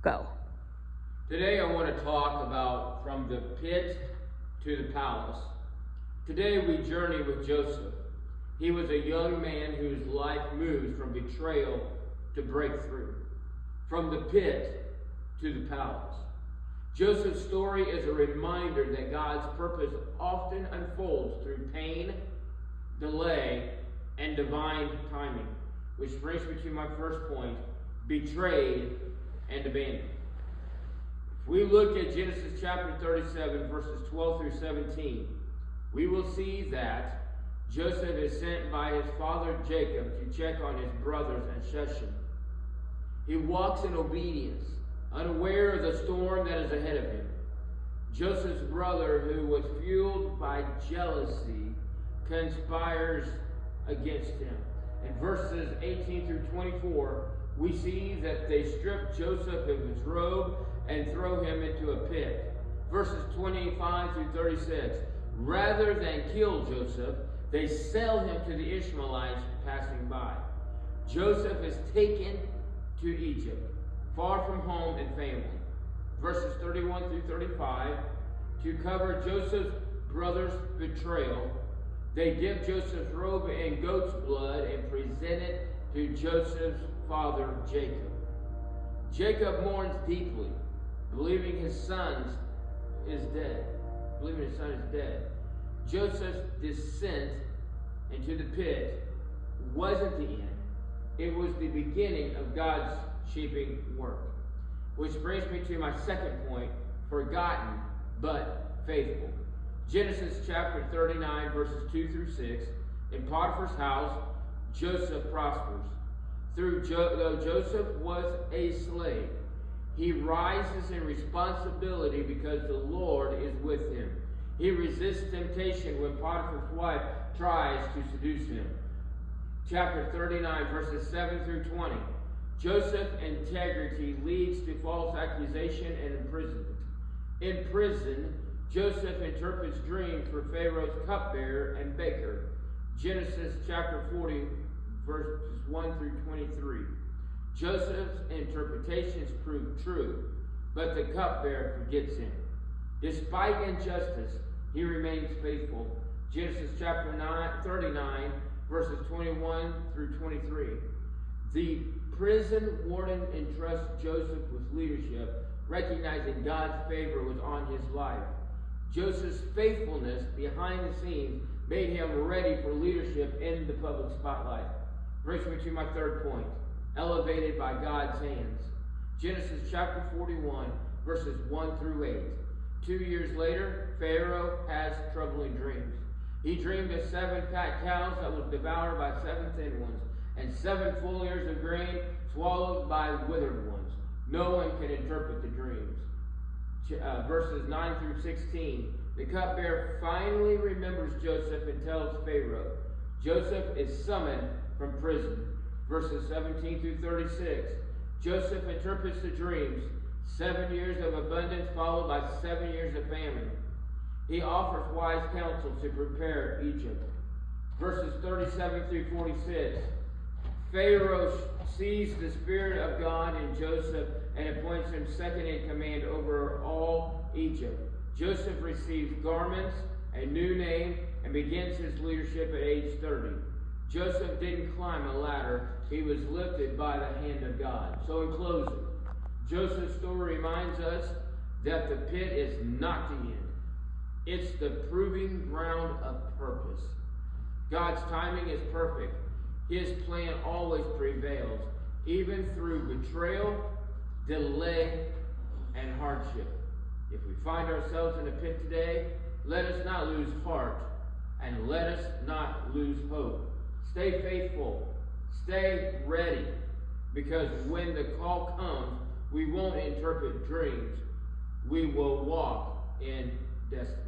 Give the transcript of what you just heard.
Go. Today I want to talk about from the pit to the palace. Today we journey with Joseph. He was a young man whose life moves from betrayal to breakthrough, from the pit to the palace. Joseph's story is a reminder that God's purpose often unfolds through pain, delay, and divine timing. Which brings me to my first point, betrayed and abandoned. If we look at Genesis chapter 37, verses 12 through 17, we will see that Joseph is sent by his father Jacob to check on his brothers and Shechem. He walks in obedience, unaware of the storm that is ahead of him. Joseph's brother, who was fueled by jealousy, conspires against him. In verses 18 through 24, we see that they strip Joseph of his robe and throw him into a pit. Verses 25 through 36, rather than kill Joseph, they sell him to the Ishmaelites passing by. Joseph is taken to Egypt, far from home and family. Verses 31 through 35, to cover Joseph's brother's betrayal, they dip Joseph's robe in goat's blood and present it to Joseph's father Jacob. Jacob mourns deeply, believing his son is dead. Joseph's descent into the pit wasn't the end. It was the beginning of God's shaping work. Which brings me to my second point, forgotten but faithful. Genesis chapter 39, verses 2 through 6. In Potiphar's house, Joseph prospers. Though Joseph was a slave, he rises in responsibility because the Lord is with him. He resists temptation when Potiphar's wife tries to seduce him. Chapter 39, verses 7 through 20. Joseph's integrity leads to false accusation and imprisonment. In prison, Joseph interprets dreams for Pharaoh's cupbearer and baker. Genesis chapter 40, verses 1 through 23. Joseph's interpretations prove true, but the cupbearer forgets him. Despite injustice, he remains faithful. Genesis chapter 39, verses 21 through 23. The prison warden entrusts Joseph with leadership, recognizing God's favor was on his life. Joseph's faithfulness behind the scenes made him ready for leadership in the public spotlight. Brings me to my third point, elevated by God's hands. Genesis chapter 41, verses 1 through 8. 2 years later, Pharaoh has troubling dreams. He dreamed of 7 fat cows that was devoured by 7 thin ones, and 7 full ears of grain swallowed by withered ones. No one can interpret the dreams. Verses 9 through 16. The cupbearer finally remembers Joseph and tells Pharaoh. Joseph is summoned from prison. Verses 17 through 36. Joseph interprets the dreams. 7 years of abundance followed by 7 years of famine. He offers wise counsel to prepare Egypt. Verses 37 through 46. Pharaoh sees the Spirit of God in Joseph and appoints him second in command over all Egypt. Joseph receives garments, a new name, and begins his leadership at age 30. Joseph didn't climb a ladder. He was lifted by the hand of God. So in closing, Joseph's story reminds us that the pit is not the end. It's the proving ground of purpose. God's timing is perfect. His plan always prevails, even through betrayal, delay, and hardship. If we find ourselves in a pit today, let us not lose heart, and let us not lose hope. Stay faithful. Stay ready, because when the call comes, we won't interpret dreams. We will walk in destiny.